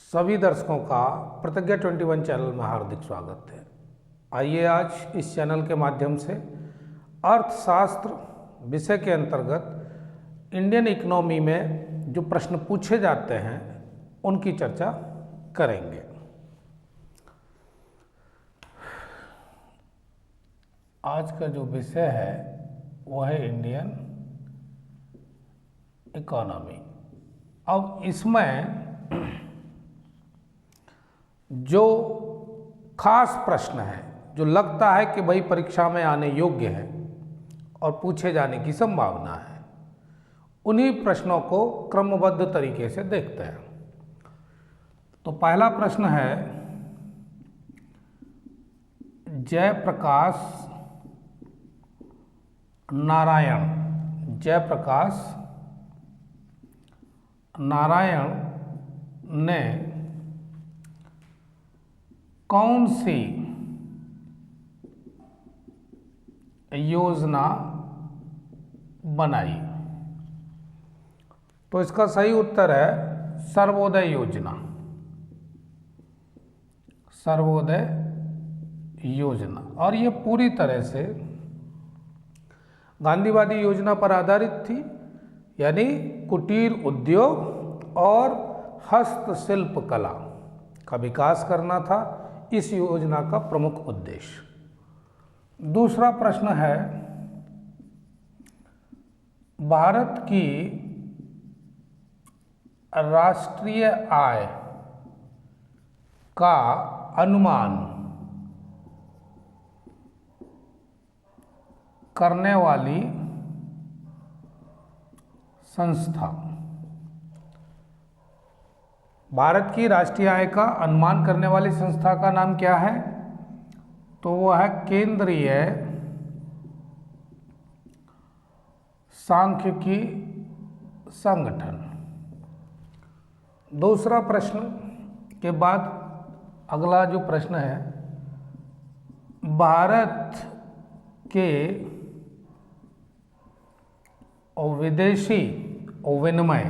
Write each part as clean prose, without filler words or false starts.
सभी दर्शकों का प्रतिज्ञा 21 चैनल में हार्दिक स्वागत है। आइए आज इस चैनल के माध्यम से अर्थशास्त्र विषय के अंतर्गत इंडियन इकोनॉमी में जो प्रश्न पूछे जाते हैं उनकी चर्चा करेंगे। आज का जो विषय है वह है इंडियन इकोनॉमी। अब इसमें जो खास प्रश्न है जो लगता है कि भाई परीक्षा में आने योग्य है और पूछे जाने की संभावना है, उन्हीं प्रश्नों को क्रमबद्ध तरीके से देखते हैं। तो पहला प्रश्न है, जयप्रकाश नारायण ने कौन सी योजना बनाई? तो इसका सही उत्तर है सर्वोदय योजना। सर्वोदय योजना, और ये पूरी तरह से गांधीवादी योजना पर आधारित थी, यानी कुटीर उद्योग और हस्तशिल्प कला का विकास करना था इस योजना का प्रमुख उद्देश्य। दूसरा प्रश्न है, भारत की राष्ट्रीय आय का अनुमान करने वाली संस्था। भारत की राष्ट्रीय आय का अनुमान करने वाली संस्था का नाम क्या है? तो वह है केंद्रीय सांख्यिकी संगठन। दूसरा प्रश्न के बाद अगला जो प्रश्न है, भारत के विदेशी विनिमय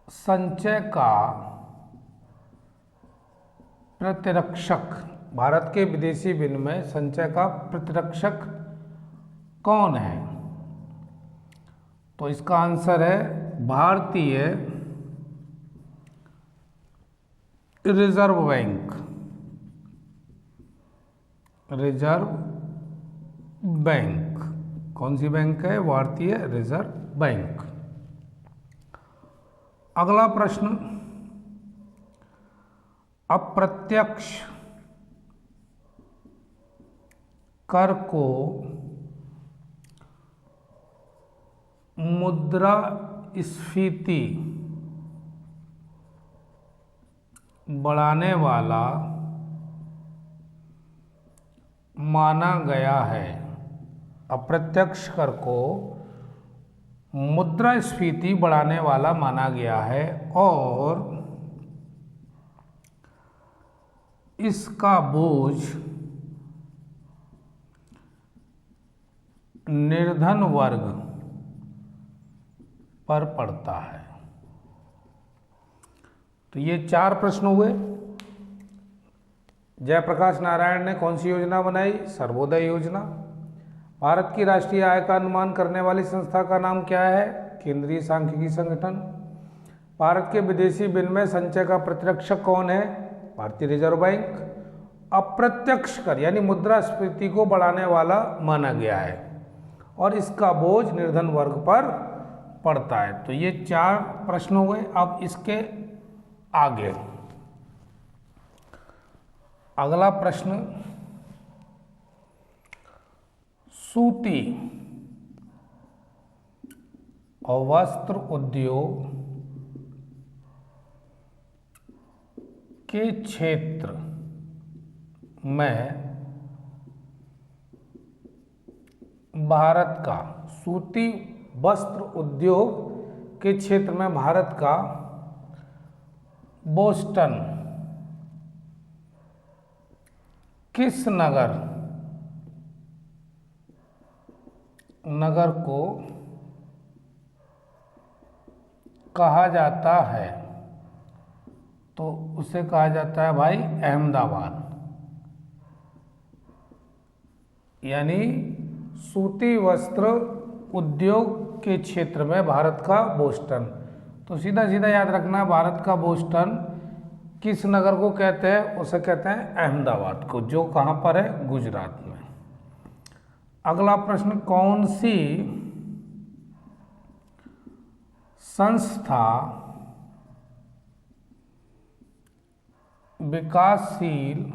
संचय का प्रतिरक्षक, भारत के विदेशी विनिमय संचय का प्रतिरक्षक कौन है? तो इसका आंसर है भारतीय रिजर्व बैंक। रिजर्व बैंक कौन सी बैंक है? भारतीय रिजर्व बैंक। अगला प्रश्न, अप्रत्यक्ष कर को मुद्रास्फीति बढ़ाने वाला माना गया है। अप्रत्यक्ष कर को मुद्रास्फीति बढ़ाने वाला माना गया है और इसका बोझ निर्धन वर्ग पर पड़ता है। तो ये 4 प्रश्न हुए। जयप्रकाश नारायण ने कौन सी योजना बनाई? सर्वोदय योजना। भारत की राष्ट्रीय आय का अनुमान करने वाली संस्था का नाम क्या है? केंद्रीय सांख्यिकी संगठन। भारत के विदेशी विनिमय संचय का प्रतिरक्षक कौन है? भारतीय रिजर्व बैंक। अप्रत्यक्ष कर यानी मुद्रास्फीति को बढ़ाने वाला माना गया है और इसका बोझ निर्धन वर्ग पर पड़ता है। तो ये 4 प्रश्न हुए। अब इसके आगे अगला प्रश्न, सूती और वस्त्र उद्योग के क्षेत्र में भारत का, सूती वस्त्र उद्योग के क्षेत्र में भारत का बोस्टन किस नगर नगर को कहा जाता है, तो उसे कहा जाता है भाई अहमदाबाद। यानी सूती वस्त्र उद्योग के क्षेत्र में भारत का बोस्टन। तो सीधा सीधा याद रखना, भारत का बोस्टन किस नगर को कहते हैं? उसे कहते हैं अहमदाबाद को, जो कहाँ पर है? गुजरात में। अगला प्रश्न, कौन सी संस्था विकासशील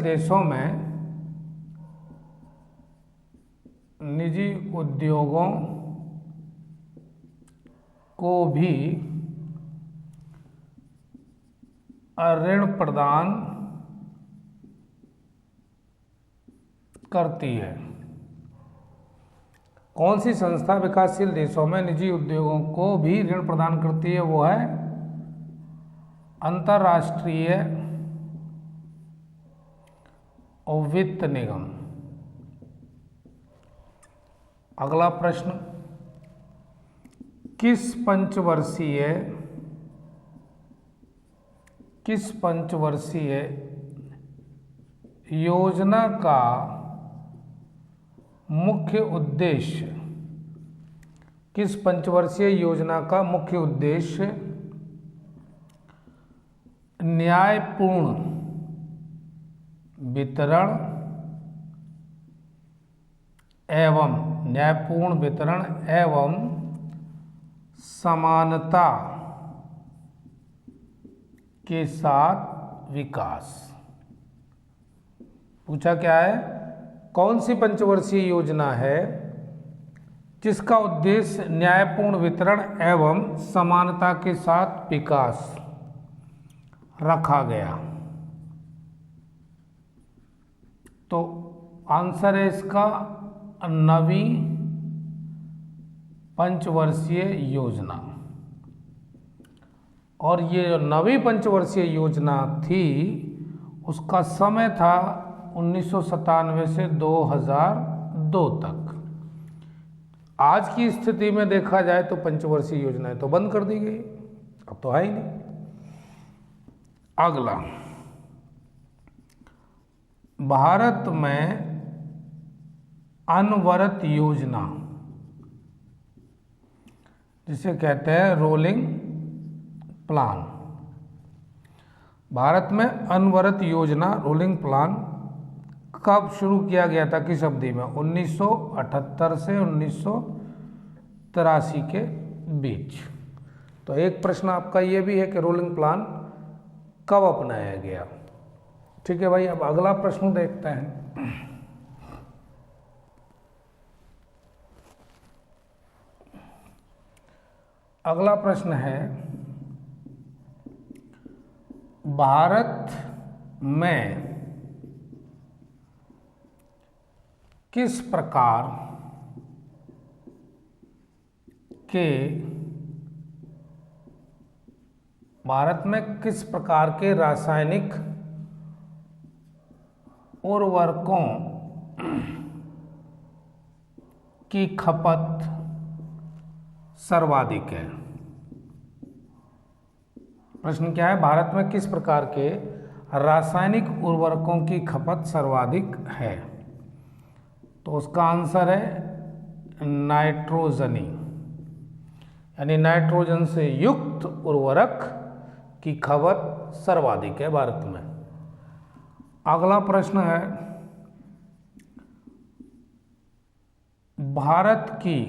देशों में निजी उद्योगों को भी ऋण प्रदान करती है? कौन सी संस्था विकासशील देशों में निजी उद्योगों को भी ऋण प्रदान करती है? वो है अंतर्राष्ट्रीय वित्त निगम। अगला प्रश्न, किस पंचवर्षीय योजना का मुख्य उद्देश्य न्यायपूर्ण वितरण एवं समानता के साथ विकास? पूछा क्या है? कौन सी पंचवर्षीय योजना है जिसका उद्देश्य न्यायपूर्ण वितरण एवं समानता के साथ विकास रखा गया? तो आंसर है इसका नवी पंचवर्षीय योजना। और ये जो नवी पंचवर्षीय योजना थी उसका समय था 1997 से 2002 तक। आज की स्थिति में देखा जाए तो पंचवर्षीय योजनाएं तो बंद कर दी गई, अब तो है ही नहीं। अगला, भारत में अनवरत योजना जिसे कहते हैं रोलिंग प्लान। भारत में अनवरत योजना रोलिंग प्लान कब शुरू किया गया था? किस अवधि में? 1978 से 1983 के बीच। तो एक प्रश्न आपका ये भी है कि रोलिंग प्लान कब अपनाया गया? ठीक है भाई, अब अगला प्रश्न देखते हैं। अगला प्रश्न है, भारत में किस प्रकार के रासायनिक उर्वरकों की खपत सर्वाधिक है? प्रश्न क्या है? भारत में किस प्रकार के रासायनिक उर्वरकों की खपत सर्वाधिक है? तो उसका आंसर है नाइट्रोजनी, यानी नाइट्रोजन से युक्त उर्वरक की खपत सर्वाधिक है भारत में। अगला प्रश्न है, भारत की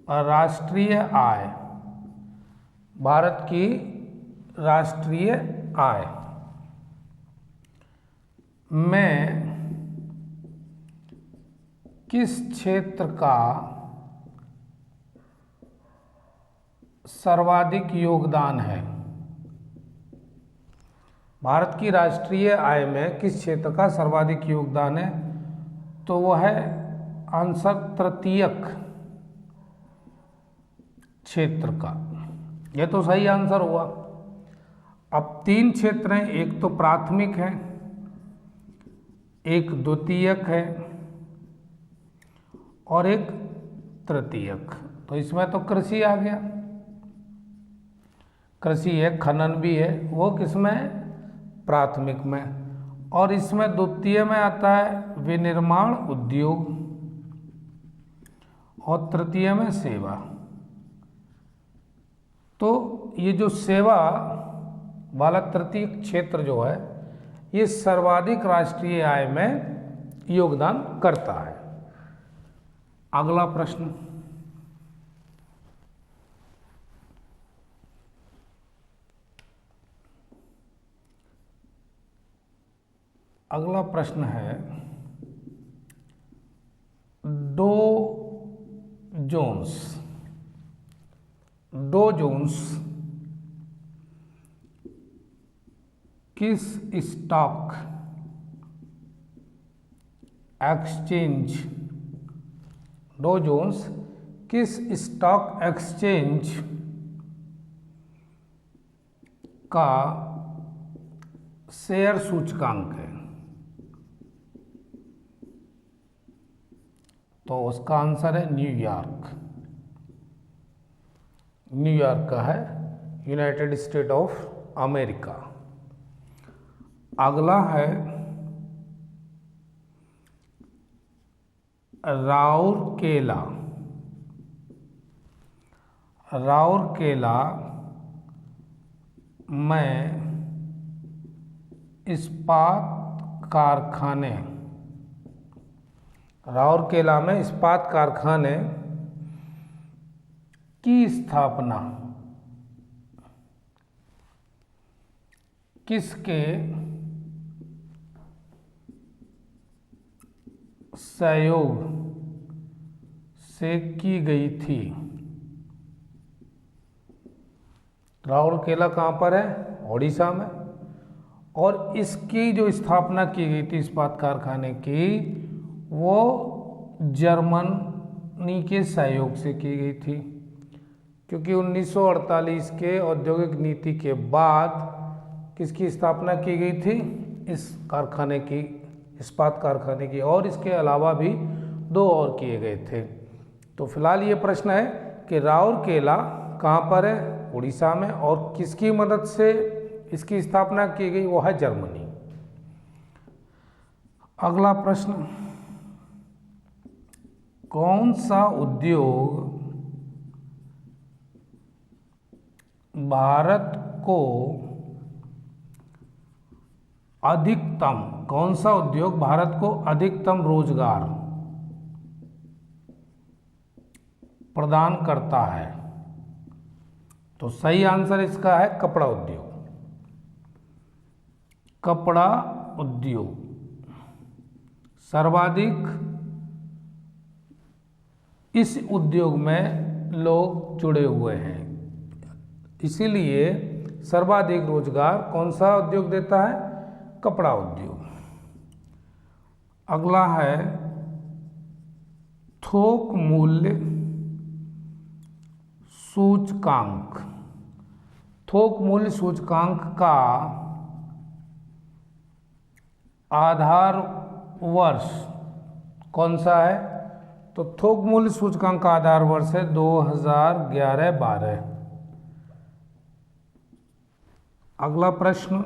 राष्ट्रीय आय में किस क्षेत्र का सर्वाधिक योगदान है? भारत की राष्ट्रीय आय में किस क्षेत्र का सर्वाधिक योगदान है? तो वह है आंसर तृतीयक क्षेत्र का। यह तो सही आंसर हुआ। अब तीन क्षेत्र हैं, एक तो प्राथमिक है, एक द्वितीयक है और एक तृतीयक। तो इसमें तो कृषि आ गया, कृषि है, खनन भी है, वो किसमें? प्राथमिक में। और इसमें द्वितीय में आता है विनिर्माण उद्योग और तृतीय में सेवा। तो ये जो सेवा वाला तृतीय क्षेत्र जो है, ये सर्वाधिक राष्ट्रीय आय में योगदान करता है। अगला प्रश्न, अगला प्रश्न है, डो जोन्स किस स्टॉक एक्सचेंज, डो जोन्स किस स्टॉक एक्सचेंज का शेयर सूचकांक है? तो उसका आंसर है न्यूयॉर्क। न्यूयॉर्क का है, यूनाइटेड स्टेट ऑफ अमेरिका। अगला है राउरकेला। राउरकेला में इस्पात कारखाने, राउरकेला में इस्पात कारखाने की स्थापना किसके सहयोग से की गई थी? राउरकेला कहाँ पर है? ओडिशा में। और इसकी जो स्थापना की गई थी इस्पात कारखाने की, वो जर्मनी के सहयोग से की गई थी, क्योंकि 1948 के औद्योगिक नीति के बाद किसकी स्थापना की गई थी? इस कारखाने की, इस्पात कारखाने की। और इसके अलावा भी दो और किए गए थे। तो फिलहाल ये प्रश्न है कि राउरकेला कहाँ पर है? उड़ीसा में। और किसकी मदद से इसकी स्थापना की गई? वो है जर्मनी। अगला प्रश्न, कौन सा उद्योग भारत को अधिकतम, कौन सा उद्योग भारत को अधिकतम रोजगार प्रदान करता है? तो सही आंसर इसका है कपड़ा उद्योग। कपड़ा उद्योग सर्वाधिक, इस उद्योग में लोग जुड़े हुए हैं, इसीलिए सर्वाधिक रोजगार कौन सा उद्योग देता है? कपड़ा उद्योग। अगला है थोक मूल्य सूचकांक। थोक मूल्य सूचकांक का आधार वर्ष कौन सा है? तो थोक मूल्य सूचकांक का आधार वर्ष है 2011-12। अगला प्रश्न,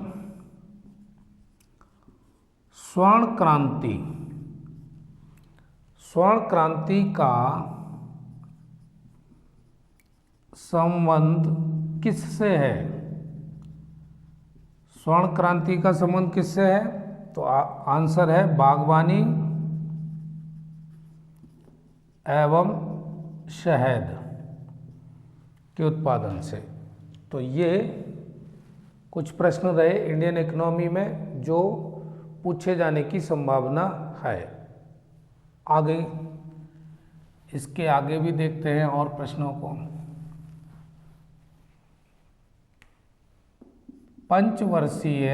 स्वर्ण क्रांति। स्वर्ण क्रांति का संबंध किससे है? स्वर्ण क्रांति का संबंध किससे है? तो आंसर है बागवानी एवं शहद के उत्पादन से। तो ये कुछ प्रश्न रहे इंडियन इकोनॉमी में जो पूछे जाने की संभावना है। आगे, इसके आगे भी देखते हैं और प्रश्नों को। पंचवर्षीय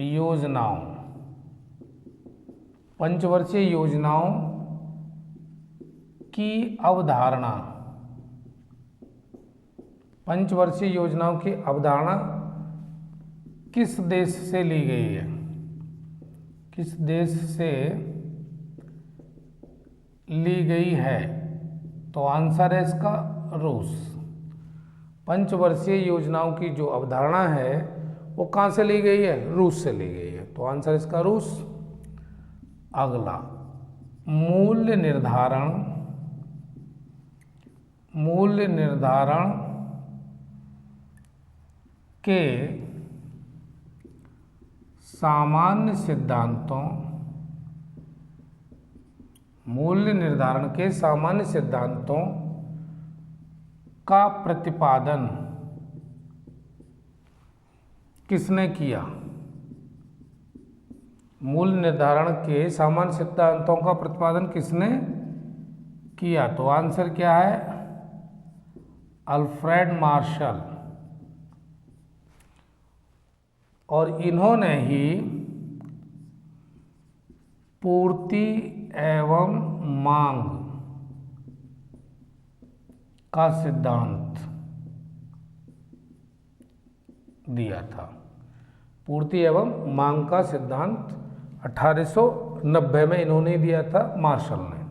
योजनाओं, पंचवर्षीय योजनाओं की अवधारणा पंचवर्षीय योजनाओं की अवधारणा किस देश से ली गई है? किस देश से ली गई है? तो आंसर है इसका रूस। पंचवर्षीय योजनाओं की जो अवधारणा है वो कहाँ से ली गई है? रूस से ली गई है, तो आंसर इसका रूस। अगला, मूल्य निर्धारण के सामान्य सिद्धांतों का प्रतिपादन किसने किया? मूल्य निर्धारण के सामान्य सिद्धांतों का प्रतिपादन किसने किया? तो आंसर क्या है? Alfred Marshall. और इन्होंने ही पूर्ति एवं मांग का सिद्धांत दिया था। पूर्ति एवं मांग का सिद्धांत 1890 में इन्होंने दिया था, मार्शल ने।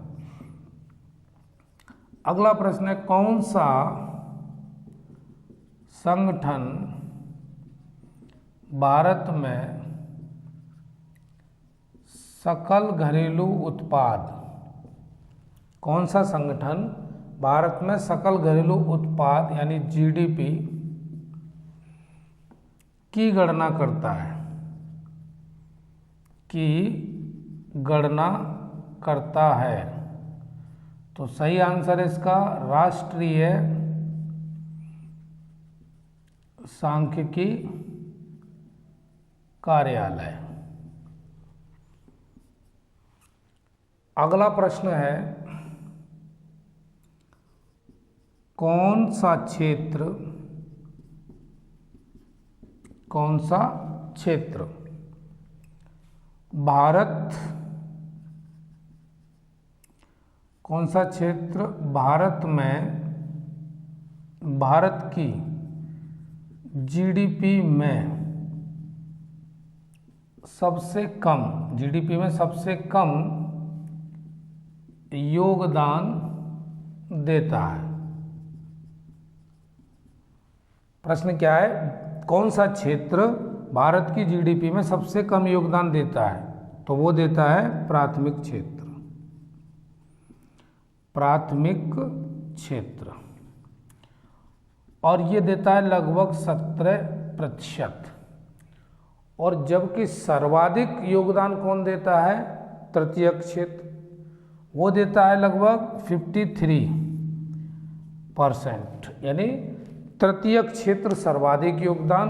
अगला प्रश्न है, कौन सा संगठन भारत में सकल घरेलू उत्पाद, कौन सा संगठन भारत में सकल घरेलू उत्पाद यानी जीडीपी की गणना करता है? तो सही आंसर है इसका राष्ट्रीय सांख्यिकी कार्यालय। अगला प्रश्न है, कौन सा क्षेत्र भारत में भारत की जीडीपी में सबसे कम योगदान देता है? प्रश्न क्या है? कौन सा क्षेत्र भारत की जीडीपी में सबसे कम योगदान देता है? तो वो देता है प्राथमिक क्षेत्र, और ये देता है लगभग 17%। और जबकि सर्वाधिक योगदान कौन देता है? तृतीयक क्षेत्र, वो देता है लगभग 53%। यानी तृतीयक क्षेत्र सर्वाधिक योगदान,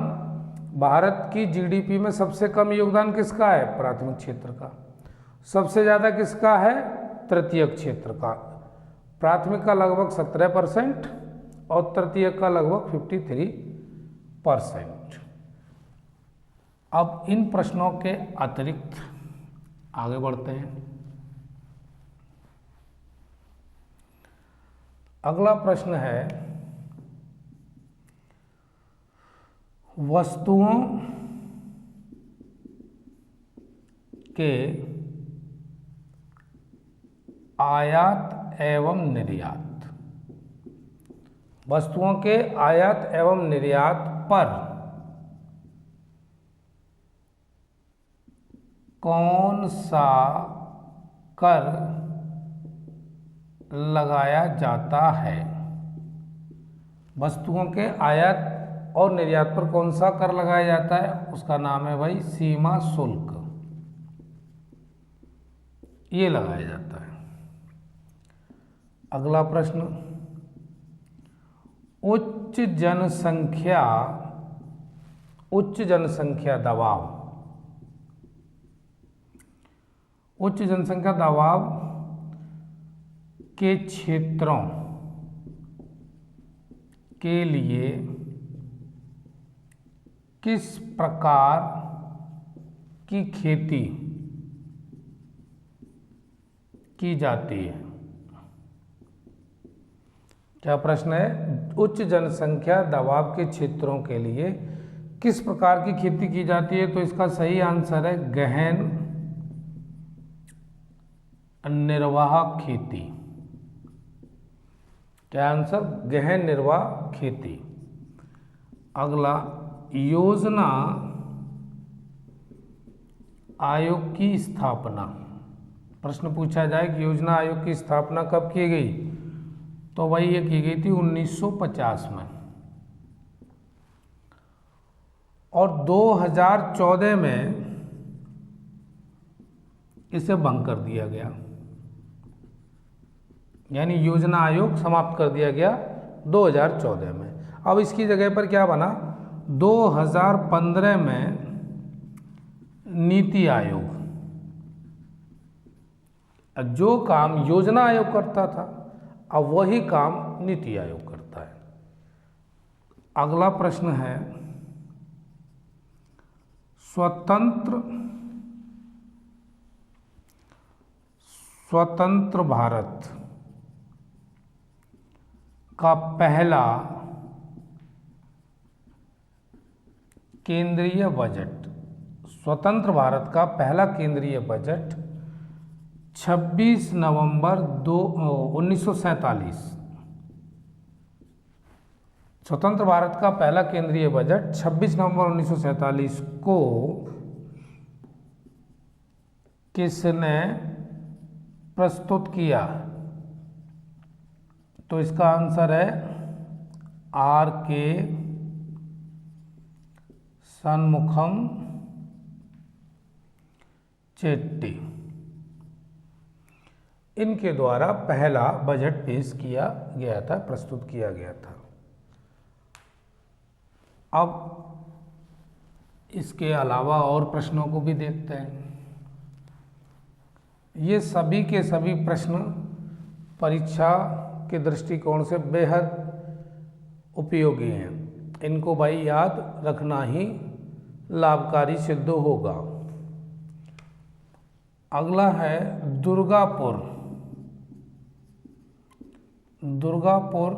भारत की जीडीपी में सबसे कम योगदान किसका है? प्राथमिक क्षेत्र का। सबसे ज़्यादा किसका है? तृतीयक क्षेत्र का। प्राथमिक का लगभग 17% और तृतीयक का लगभग 53%। अब इन प्रश्नों के अतिरिक्त आगे बढ़ते हैं। अगला प्रश्न है, वस्तुओं के आयात एवं निर्यात पर कौन सा कर लगाया जाता है? वस्तुओं के आयात और निर्यात पर कौन सा कर लगाया जाता है? उसका नाम है भाई सीमा शुल्क। ये लगाया जाता है। अगला प्रश्न, उच्च जनसंख्या दबाव के क्षेत्रों के लिए किस प्रकार की खेती की जाती है? क्या प्रश्न है? उच्च जनसंख्या दबाव के क्षेत्रों के लिए किस प्रकार की खेती की जाती है? तो इसका सही आंसर है गहन निर्वाह खेती। क्या आंसर? गहन निर्वाह खेती। अगला, योजना आयोग की स्थापना। प्रश्न पूछा जाए कि योजना आयोग की स्थापना कब की गई? तो वही ये की गई थी 1950 में, और 2014 में इसे भंग कर दिया गया, यानी योजना आयोग समाप्त कर दिया गया 2014 में। अब इसकी जगह पर क्या बना? 2015 में नीति आयोग। जो काम योजना आयोग करता था, अब वही काम नीति आयोग करता है। अगला प्रश्न है, स्वतंत्र भारत का पहला केंद्रीय बजट, स्वतंत्र भारत का पहला केंद्रीय बजट 26 नवंबर 1947। स्वतंत्र भारत का पहला केंद्रीय बजट 26 नवंबर 1947 को किसने प्रस्तुत किया? तो इसका आंसर है R.K. शनमुखम चेट्टी। इनके द्वारा पहला बजट पेश किया गया था, प्रस्तुत किया गया था। अब इसके अलावा और प्रश्नों को भी देखते हैं। ये सभी के सभी प्रश्न परीक्षा के दृष्टिकोण से बेहद उपयोगी हैं। इनको भाई याद रखना ही लाभकारी सिद्ध होगा। अगला है दुर्गापुर। दुर्गापुर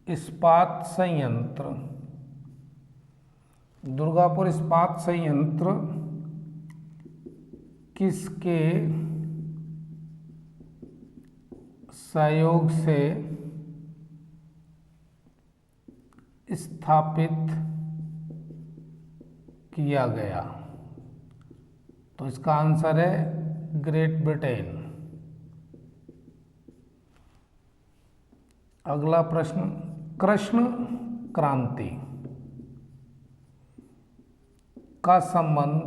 इस्पात संयंत्र। दुर्गापुर इस्पात संयंत्र किसके सहयोग से स्थापित किया गया? तो इसका आंसर है ग्रेट ब्रिटेन। अगला प्रश्न, कृष्ण क्रांति का संबंध,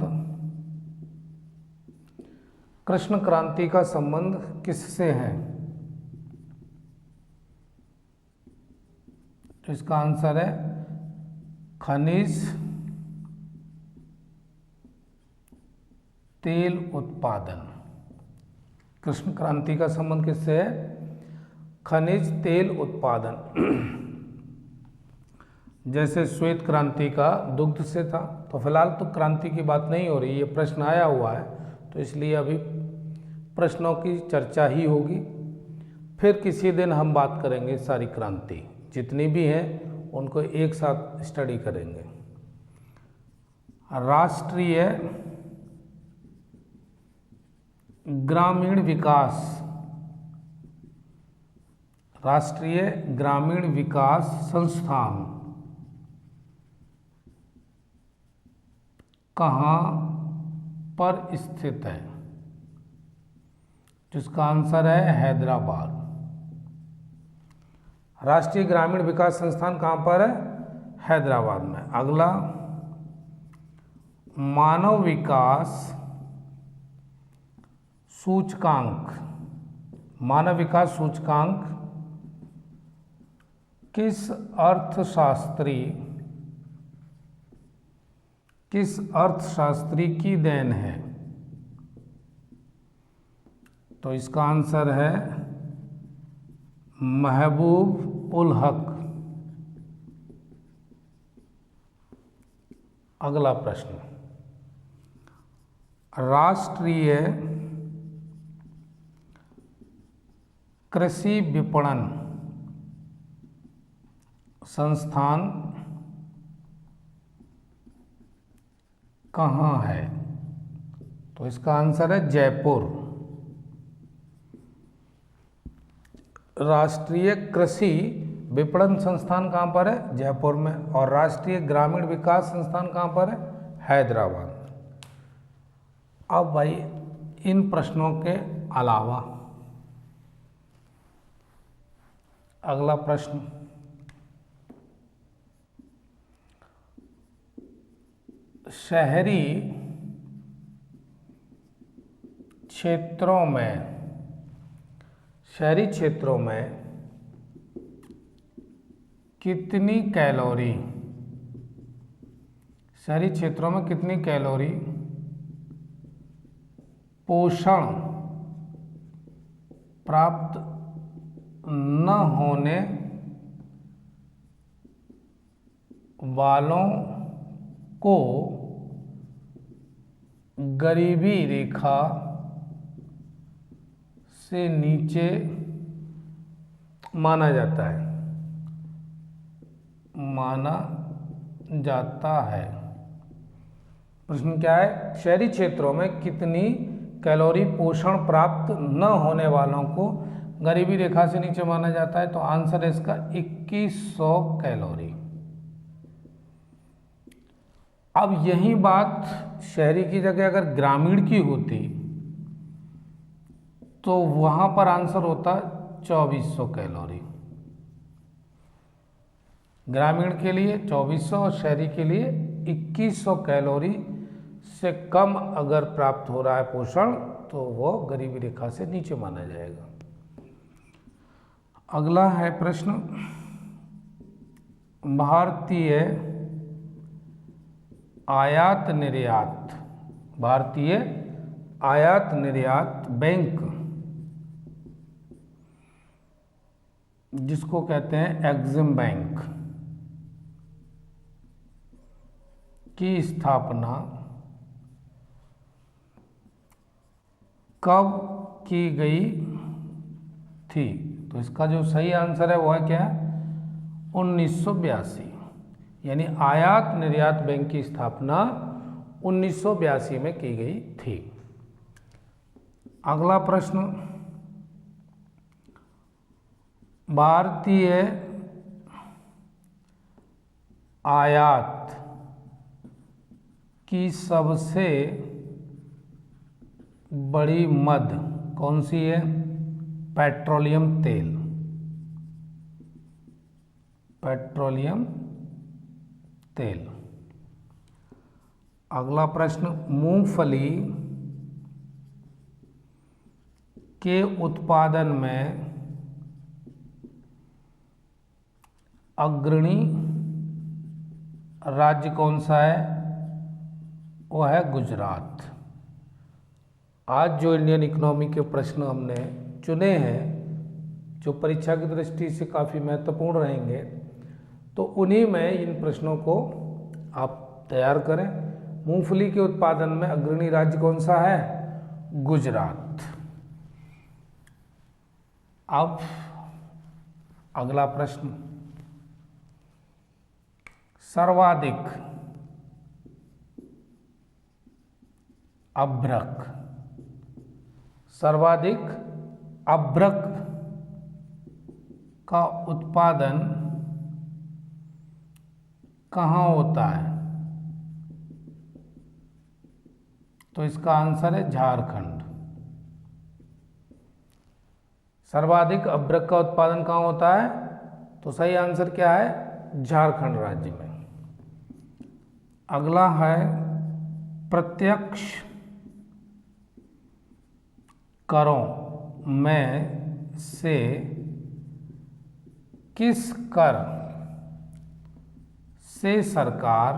कृष्ण क्रांति का संबंध किससे है? तो इसका आंसर है खनिज तेल उत्पादन। कृष्ण क्रांति का संबंध किससे है? खनिज तेल उत्पादन। जैसे श्वेत क्रांति का दुग्ध से था। तो फिलहाल तो क्रांति की बात नहीं हो रही, ये प्रश्न आया हुआ है, तो इसलिए अभी प्रश्नों की चर्चा ही होगी। फिर किसी दिन हम बात करेंगे सारी क्रांति जितनी भी हैं उनको एक साथ स्टडी करेंगे। राष्ट्रीय ग्रामीण विकास, राष्ट्रीय ग्रामीण विकास संस्थान कहाँ पर स्थित है? जिसका आंसर है हैदराबाद। राष्ट्रीय ग्रामीण विकास संस्थान कहाँ पर है? हैदराबाद में। अगला, मानव विकास सूचकांक। मानव विकास सूचकांक किस अर्थशास्त्री की देन है? तो इसका आंसर है महबूब उल हक। अगला प्रश्न, राष्ट्रीय कृषि विपणन संस्थान कहाँ है? तो इसका आंसर है जयपुर। राष्ट्रीय कृषि विपणन संस्थान कहाँ पर है? जयपुर में। और राष्ट्रीय ग्रामीण विकास संस्थान कहाँ पर है? हैदराबाद। अब भाई इन प्रश्नों के अलावा अगला प्रश्न, शहरी क्षेत्रों में कितनी कैलोरी, शहरी क्षेत्रों में कितनी कैलोरी पोषण प्राप्त न होने वालों को गरीबी रेखा से नीचे माना जाता है, प्रश्न क्या है? शहरी क्षेत्रों में कितनी कैलोरी पोषण प्राप्त न होने वालों को गरीबी रेखा से नीचे माना जाता है? तो आंसर है इसका 2100 कैलोरी। अब यही बात शहरी की जगह अगर ग्रामीण की होती तो वहां पर आंसर होता 2400 कैलोरी। ग्रामीण के लिए 2400 और शहरी के लिए 2100 कैलोरी से कम अगर प्राप्त हो रहा है पोषण तो वो गरीबी रेखा से नीचे माना जाएगा। अगला है प्रश्न, भारतीय आयात निर्यात बैंक, जिसको कहते हैं एग्जिम बैंक, की स्थापना कब की गई थी? तो इसका जो सही आंसर है वो है क्या? 1982। यानी आयात निर्यात बैंक की स्थापना 1982 में की गई थी। अगला प्रश्न, भारतीय आयात की सबसे बड़ी मद कौन सी है? पेट्रोलियम तेल। अगला प्रश्न, मूंगफली के उत्पादन में अग्रणी राज्य कौन सा है? वो है गुजरात। आज जो इंडियन इकोनॉमी के प्रश्न हमने चुने हैं जो परीक्षा की दृष्टि से काफ़ी महत्वपूर्ण रहेंगे, तो उन्हीं में इन प्रश्नों को आप तैयार करें। मूंगफली के उत्पादन में अग्रणी राज्य कौन सा है? गुजरात। अब अगला प्रश्न, सर्वाधिक अभ्रक का उत्पादन कहाँ होता है? तो इसका आंसर है झारखंड। सर्वाधिक अभ्रक का उत्पादन कहाँ होता है? तो सही आंसर क्या है? झारखंड राज्य में। अगला है, प्रत्यक्ष करों में से किस कर से सरकार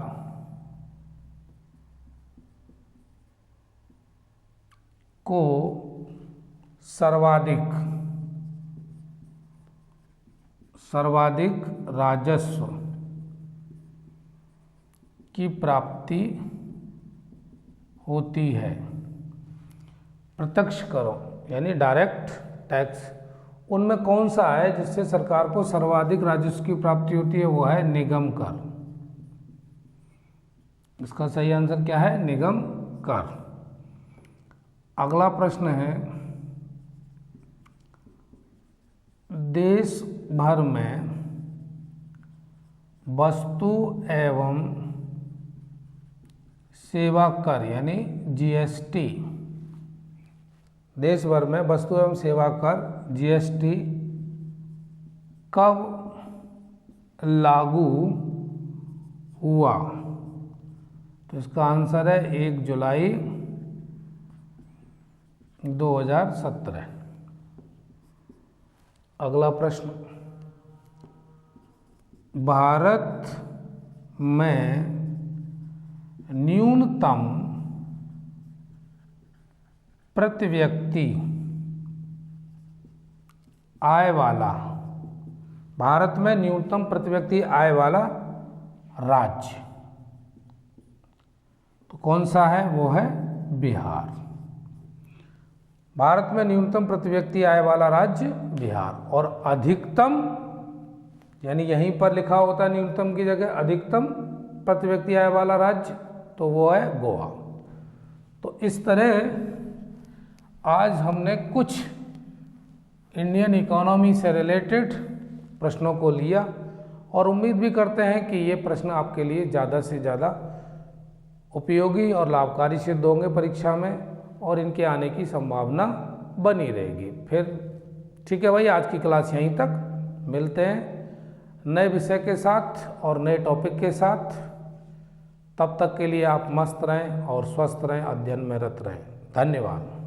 को सर्वाधिक राजस्व की प्राप्ति होती है? प्रत्यक्ष करों यानी डायरेक्ट टैक्स उनमें कौन सा है जिससे सरकार को सर्वाधिक राजस्व की प्राप्ति होती है? वो है निगम कर। इसका सही आंसर क्या है? निगम कर। अगला प्रश्न है, देश भर में वस्तु एवं सेवा कर यानी जीएसटी, देश भर में वस्तु एवं सेवा कर जीएसटी कब लागू हुआ? तो इसका आंसर है 1 जुलाई 2017। अगला प्रश्न, भारत में न्यूनतम प्रति व्यक्ति आय वाला, भारत में न्यूनतम प्रति व्यक्ति आय वाला राज्य तो कौन सा है? वो है बिहार। भारत में न्यूनतम प्रति व्यक्ति आय वाला राज्य बिहार, और अधिकतम यानी यहीं पर लिखा होता है न्यूनतम की जगह अधिकतम प्रति व्यक्ति आय वाला राज्य, तो वो है गोवा। तो इस तरह आज हमने कुछ इंडियन इकोनॉमी से रिलेटेड प्रश्नों को लिया और उम्मीद भी करते हैं कि ये प्रश्न आपके लिए ज़्यादा से ज़्यादा उपयोगी और लाभकारी सिद्ध होंगे परीक्षा में, और इनके आने की संभावना बनी रहेगी। फिर ठीक है भाई, आज की क्लास यहीं तक, मिलते हैं नए विषय के साथ और नए टॉपिक के साथ। तब तक के लिए आप मस्त रहें और स्वस्थ रहें, अध्ययन में रत रहें। धन्यवाद।